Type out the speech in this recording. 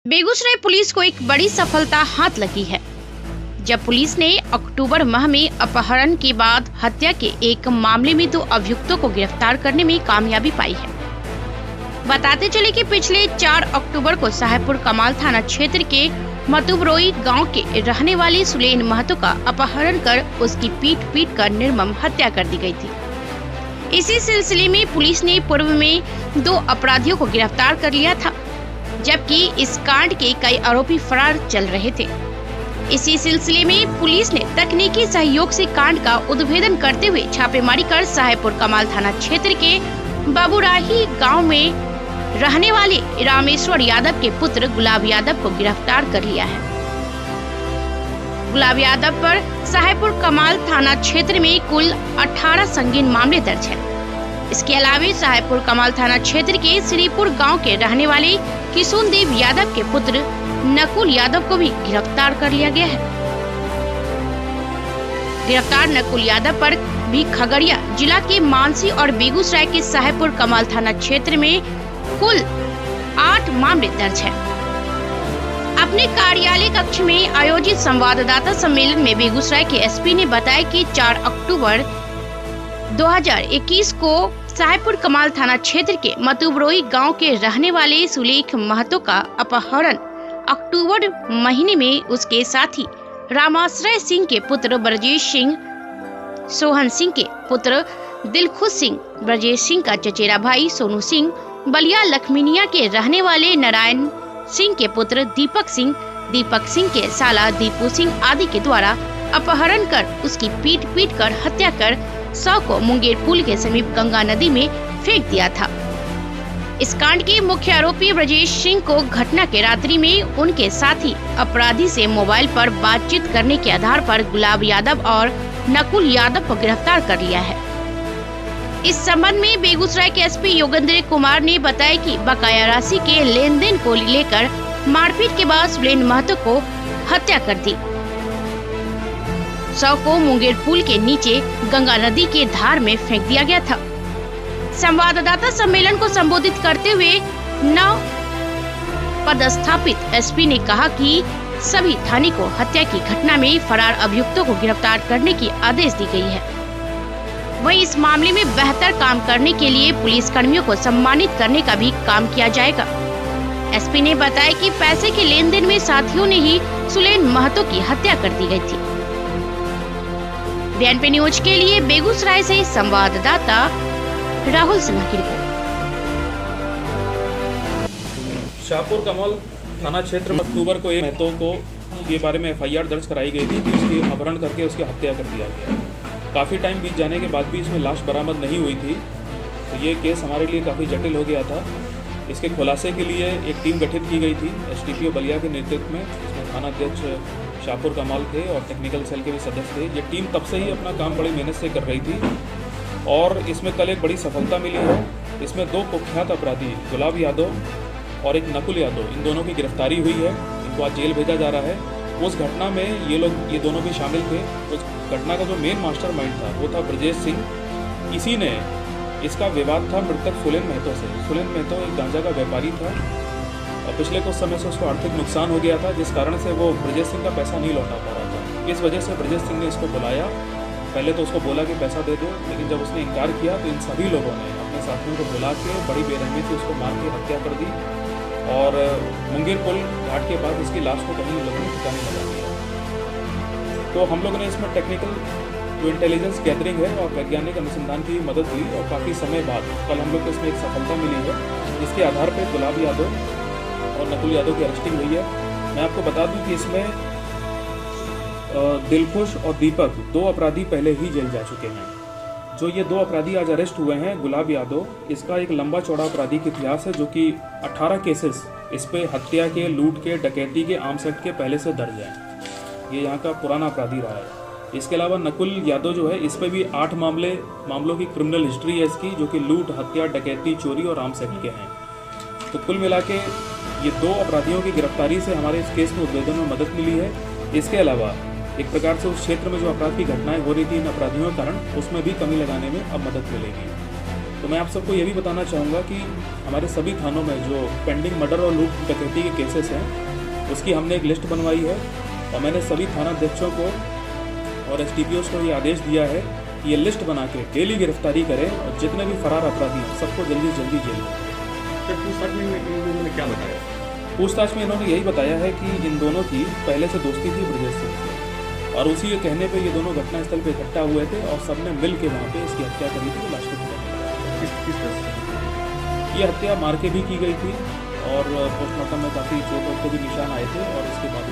Begusarai police को एक बड़ी सफलता हाथ लगी है जब पुलिस ने अक्टूबर माह में अपहरण के बाद हत्या के एक मामले में 2 अभियुक्तों को गिरफ्तार करने में कामयाबी पाई है। बताते चले कि पिछले 4 अक्टूबर को साहेबपुर कमाल थाना क्षेत्र के मतुबरोई गांव के रहने वाले सुलेन महतो का अपहरण कर उसकी पीट कर निर्मम हत्या कर दी गई थी। इसी सिलसिले में पुलिस ने पूर्व में 2 अपराधियों को गिरफ्तार कर लिया था, जबकि इस कांड के कई आरोपी फरार चल रहे थे। इसी सिलसिले में पुलिस ने तकनीकी सहयोग से कांड का उद्भेदन करते हुए छापेमारी कर साहेबपुर कमाल थाना क्षेत्र के बाबूराही गांव में रहने वाले रामेश्वर यादव के पुत्र गुलाब यादव को गिरफ्तार कर लिया है। गुलाब यादव पर साहेबपुर कमाल थाना क्षेत्र में कुल 18 संगीन मामले दर्ज हैं। इसके अलावा साहेबपुर कमाल थाना क्षेत्र के श्रीपुर गांव के रहने वाले किशोर देव यादव के पुत्र नकुल यादव को भी गिरफ्तार कर लिया गया है। गिरफ्तार नकुल यादव पर भी खगड़िया जिला के मानसी और बेगूसराय के साहेबपुर कमाल थाना क्षेत्र में कुल 8 मामले दर्ज हैं। अपने कार्यालय कक्ष में आयोजित संवाददाता सम्मेलन में बेगूसराय के एसपी ने बताया कि 4 अक्टूबर 2021 को साहेबपुर कमाल थाना क्षेत्र के मतुबरोई गांव के रहने वाले सुलेख महतो का अपहरण अक्टूबर महीने में उसके साथी रामाश्रय सिंह के पुत्र ब्रजेश सिंह, सोहन सिंह के पुत्र दिलखुश सिंह, ब्रजेश सिंह का चचेरा भाई सोनू सिंह, बलिया लखमीनिया के रहने वाले नारायण सिंह के पुत्र दीपक सिंह के साला दीपू सिंह आदि के द्वारा अपहरण कर उसकी पीट कर हत्या कर 100 को मुंगेर पुल के समीप गंगा नदी में फेंक दिया था। इस कांड के मुख्य आरोपी ब्रजेश सिंह को घटना के रात्रि में उनके साथी अपराधी से मोबाइल पर बातचीत करने के आधार पर गुलाब यादव और नकुल यादव को गिरफ्तार कर लिया है। इस संबंध में बेगूसराय के एसपी योगेंद्र कुमार ने बताया कि बकाया राशि के लेन देन को लेकर मारपीट के बाद सुलेन महतो को हत्या कर दी। 100 को मुंगेर पुल के नीचे गंगा नदी के धार में फेंक दिया गया था। संवाददाता सम्मेलन को संबोधित करते हुए नव पदस्थापित एसपी ने कहा कि सभी थाने को हत्या की घटना में फरार अभियुक्तों को गिरफ्तार करने की आदेश दी गई है। वहीं इस मामले में बेहतर काम करने के लिए पुलिस कर्मियों को सम्मानित करने का भी काम किया जाएगा। एसपी ने बताया कि पैसे के लेन देन में साथियों ने ही सुलेन महतो की हत्या कर दी गई थी। बीएनपी न्यूज के लिए बेगूसराय से संवाददाता राहुल सिन्हा की रिपोर्ट। शाहपुर कमाल थाना क्षेत्र में अक्टूबर को एक महतो को ये बारे में एफआईआर दर्ज कराई गई थी कि उसकी अपहरण करके उसकी हत्या कर दिया गया। काफ़ी टाइम बीत जाने के बाद भी इसमें लाश बरामद नहीं हुई थी, तो ये केस हमारे लिए काफ़ी जटिल हो गया था। इसके खुलासे के लिए एक टीम गठित की गई थी एसडीपीओ बलिया के नेतृत्व में, जिसमें थाना अध्यक्ष शाहपुर कमाल थे और टेक्निकल सेल के भी सदस्य थे। ये टीम तब से ही अपना काम बड़ी मेहनत से कर रही थी और इसमें कल एक बड़ी सफलता मिली है। इसमें 2 कुख्यात अपराधी गुलाब यादव और एक नकुल यादव, इन दोनों की गिरफ्तारी हुई है। इनको आज जेल भेजा जा रहा है। उस घटना में ये दोनों भी शामिल थे। उस घटना का जो मेन मास्टरमाइंड था वो था ब्रजेश सिंह। इसी ने इसका विवाद था मृतक सुलेन महतो से। सुलेन महतो एक गांजा का व्यापारी था और पिछले कुछ समय से उसको आर्थिक नुकसान हो गया था, जिस कारण से वो ब्रजेश सिंह का पैसा नहीं लौटा पा रहा था। इस वजह से ब्रजेश सिंह ने इसको बुलाया। पहले तो उसको बोला कि पैसा दे दो, लेकिन जब उसने इनकार किया तो इन सभी लोगों ने अपने साथियों को बुला के बड़ी बेरहमी से उसको मार के हत्या कर दी और मुंगेर पुल घाट के बाद इसकी लाश को कहीं लोगों ने ठिकाने लगा दिया। तो हम लोगों ने इसमें टेक्निकल जो इंटेलिजेंस गैदरिंग है और वैज्ञानिक अनुसंधान की मदद ली और काफ़ी समय बाद कल हम लोग को इसमें एक सफलता मिली है, जिसके आधार पर गुलाब यादव और नकुल यादव की अरेस्टिंग हुई है। मैं आपको बता दूं कि इसमें दिलखुश और दीपक 2 अपराधी पहले ही जेल जा चुके हैं। जो ये 2 अपराधी आज अरेस्ट हुए हैं, गुलाब यादव, इसका एक लंबा चौड़ा आपराधिक इतिहास है, जो कि 18 केसेस इस पे हत्या के, लूट के, डकैती के, आर्म्स एक्ट के पहले से दर्ज हैं। ये यहाँ का पुराना अपराधी रहा है। इसके अलावा नकुल यादव जो है, इस पे भी 8 मामलों की क्रिमिनल हिस्ट्री है इसकी, जो कि लूट, हत्या, डकैती, चोरी और आर्म्स एक्ट के हैं। तो कुल मिला के ये 2 अपराधियों की गिरफ्तारी से हमारे इस केस में उद्भेदन में मदद मिली है। इसके अलावा एक प्रकार से उस क्षेत्र में जो अपराध की घटनाएं हो रही थी इन अपराधियों के कारण, उसमें भी कमी लगाने में अब मदद मिलेगी। तो मैं आप सबको ये भी बताना चाहूँगा कि हमारे सभी थानों में जो पेंडिंग मर्डर और लूट डकैती के केसेस हैं उसकी हमने एक लिस्ट बनवाई है और मैंने सभी थानाध्यक्षों को और एसडीपीओस को ये आदेश दिया है कि ये लिस्ट बना के डेली गिरफ्तारी करें और जितने भी फरार अपराधी हैं सबको जल्दी से जल्दी जेल में। पूछताछ में इन लोगों ने क्या बताया? पूछताछ में इन्होंने यही बताया है कि इन दोनों की पहले से दोस्ती थी ब्रजेश सिंह से और उसी के कहने पे ये दोनों घटनास्थल पे इकट्ठा हुए थे और सबने मिल के वहाँ पे इसकी हत्या करी थी। लाश को किस तरह से? ये हत्या मार के भी की गई थी और पोस्टमार्टम में काफ़ी चोटों के भी निशान आए थे और इसके बाद